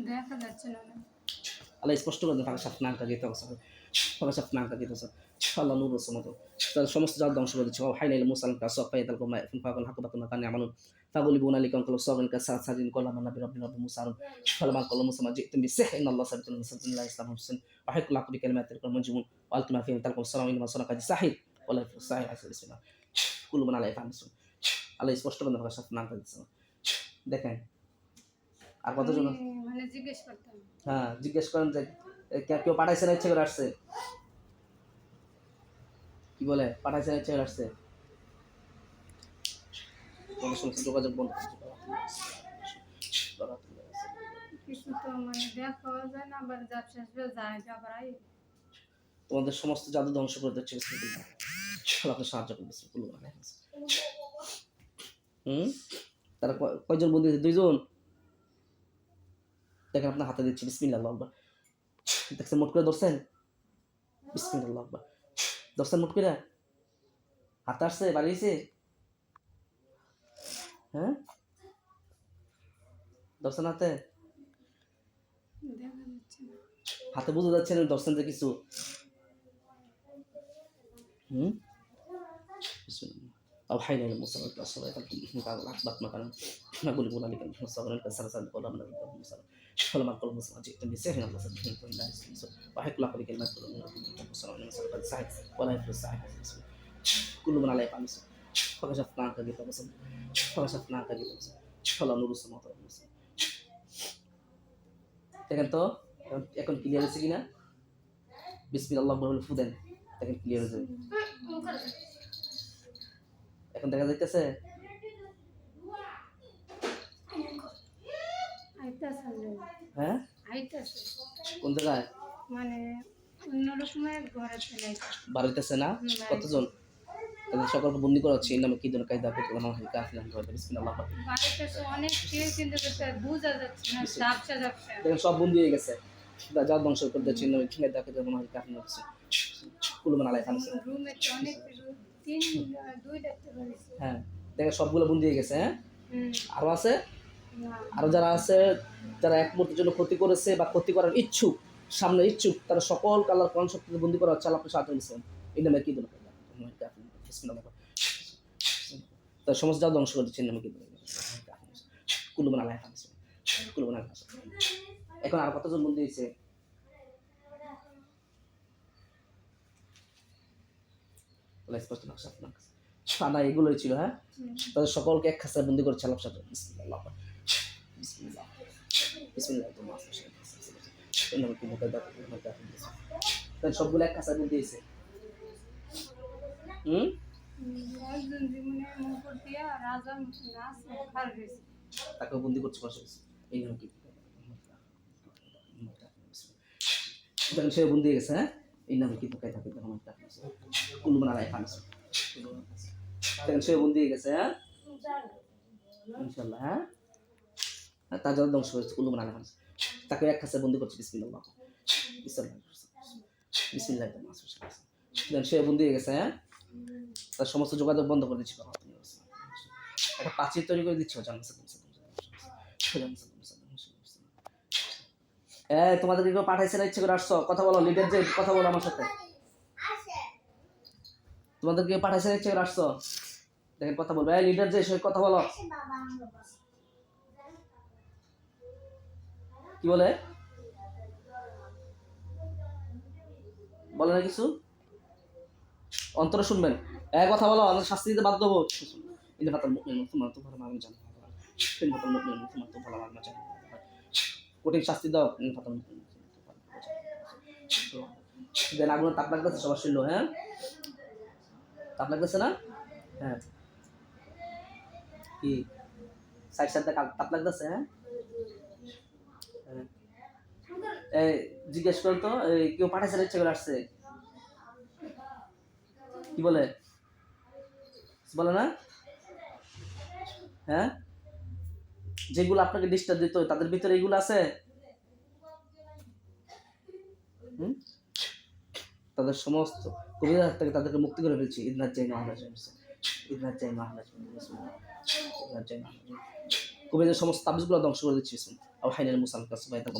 দেখা যাচ্ছে না। আল্লাহ স্পষ্ট করে দেন, ফাঁকা গীত আছে, ফাঁকা গীত আছে, আল্লাহ নূর রসমত, তার সমস্ত জাত ধ্বংস করে দিচ্ছে। হাইনাইল মুসালাম কা সফাই তাল কোমা এখন ফাগুল হাকুবাতুন কানে আমানুন ফাগুলিবুন আলিকান কল সগন কা সাজিন কলাম নবী রব্বি মুসারুন ফালামান কল মুসামা জিতুম বিসহ ইন আল্লাহ সাবিতুল মুসাল্লাহ ইসলাম হুসেন ওয়াহিকুল আকুবি কালিমাতিল কুল মজমুন ওয়ালতুমা ফিহি তালকুম সালাম ইন মাসানা কাজি সাহিদ ওয়ালা সাহিদ আসল বিসমিল্লাহ কুলু মান আলাই ফাহমিসুন। আল্লাহ স্পষ্ট করে দেন, ফাঁকা দিচ্ছে। দেখেন আর কতজন মানে জিজ্ঞেস করতাম। হ্যাঁ, জিজ্ঞেস করেন যে কেউ পাঠাইছে না ইচ্ছে করে আসছে, কি বলে পাঠাইছে না ইচ্ছে করে আসছে, তোমাদের সমস্ত যোগাযোগ বন্ধ কিছু তো মানে দেখাও যায় না, আবার ব্যবসা যায় আবার আই। তোমাদের সমস্ত জাদু ধ্বংস করে দিচ্ছে আপনি সাহায্য করতেছে। তারা কয়জন বন্ধু দিয়েছে? 2 জন। দেখেন আপনার হাতে দিচ্ছি, বিসমিল্লাহ আল্লাহু আকবার। দেখছেন মোট করে ধরছেন, বিসমিল্লাহ আল্লাহু আকবার, ধরছেন মোট করে, হাতে আসছে বাড়িয়েছে, হ্যাঁ ধরছেন হাতে, দেখা যাচ্ছে না। হাতে বুঝে যাচ্ছে না ধরছেন যে কিছু। أو حين المصاب الأصابع بعض الأحباب مثلا نقول يقول عليك المصاب الكسر سد ولا من المصاب فلما قال المصاب جئت بسحر الله سبحانه وتعالى وحق لك بكلمات المصاب من المصاب الساحر ولا يفلس الساحر كل من عليه قامس فكشفنا عنك غطاء فكشفنا عنك غطاء فلا نور السماوات والأرض। দেখেন তো এখন ক্লিয়ার হচ্ছে কিনা? বিসমিল্লাহ বলে ফুদেন, দেখেন ক্লিয়ার হয়ে যাবে। এখন দেখা যাইতেছে হ্যাঁ কোন জায়গায় মানে অন্যরকমের ঘরে চলে বাড়িতেছে না? কতজন তাদের সকলকে বন্দি করা হচ্ছে? নামে কি ধরনের কায়দা করতে আমার হালকা আফিলাম ধরে বিসমিল্লাহ বাড়িতেছে অনেক কেউ কিন্তু বুঝা যাচ্ছে না, ঝাপসা ঝাপসা দেখেন সব বন্দি হয়ে গেছে, যা ধ্বংস করে দিচ্ছে নামে কি কায়দা করতে আমার হালকা আফিলাম হচ্ছে কুলমান আলাই খান রুমে অনেক 2 দেখতে পারিস। হ্যাঁ দেখেন সবগুলো বন্দি হয়ে গেছে। হ্যাঁ আরো আছে, আরো যারা আছে যারা এক মুহূর্তের জন্য ক্ষতি করেছে বা ক্ষতি করার ইচ্ছুক, সামনে ইচ্ছুক, তারা সকল কালার কোরআন শক্তিতে বন্দি করা হচ্ছে। আল্লাহ সাহায্য দিচ্ছেন এই নামে কি ধরনের তার সমস্ত যা ধ্বংস করে দিচ্ছেন নামে কি কুলুমান আলাই খান কুলুমান আলাই। এখন আর কতজন বন্দি হয়েছে? স্পষ্ট নকশা সাদা এগুলোই ছিল। হ্যাঁ তাদের সকলকে এক খাঁচায় বন্দি করে চালাপ সাথে বিসমিল্লাহ বিসমিল্লাহ বিসমিল্লাহ তোমার সবগুলো এক খাঁচায় বন্দি হয়েছে। তাকে বন্দি করছে পাশে এই নাম কি সে বন্দি হয়ে গেছে। হ্যাঁ এই নামে কি থাকে থাকে কুলুমান আলাই খান সে বন্দি হয়ে গেছে। হ্যাঁ ইনশাআল্লাহ। হ্যাঁ তার জন্য ধ্বংস হয়েছে কুলুমান আলাই খান, তাকে এক খাঁচায় বন্দি করছে বিসমিল্লাহ বিসমিল্লাহ সে বন্দি হয়ে গেছে। হ্যাঁ তার সমস্ত যোগাযোগ বন্ধ করে দিচ্ছিল, একটা প্রাচীর তৈরি করে দিচ্ছিল। তোমাদেরকে কেউ পাঠাইছে না ইচ্ছে করে আসছো? কথা বলো, লিডার যে কথা বলো আমার সাথে। তোমাদের কেউ পাঠাইছে না ইচ্ছে করে আসছো? দেখেন কথা বলবে, লিডার যে সে কথা বলো। কি বলে বলে না কিছু? অন্তরে শুনবেন, কথা বলো, আমাদের শাস্তি দিতে বাধ্য হবো। কঠিন শাস্তি দাও। আগুনের তাপ লাগতেছে সবার শরীর। হ্যাঁ তাপ লাগতেছে না? হ্যাঁ কি সাইড সাইড তাপ লাগতেছে? হ্যাঁ জিজ্ঞেস করো তো কেউ পাঠাইছে ইচ্ছে করে আসছে? কি বলে বলে না? হ্যাঁ যেগুলো আপনাকে ডিস্টার্ব দিত তাদের ভিতরে এগুলো আছে। তাদের সমস্ত কবিরা থেকে তাদেরকে মুক্তি করে ফেলছি। ইদনাত জাই মহারাজ ইদনাত জাই মহারাজ ইদনাত জাই মহারাজ কবিদের সমস্ত তাবিজগুলো ধ্বংস করে দিচ্ছি বিসমিল্লাহ। আও হাইনাল মুসাল কাসবাইতাল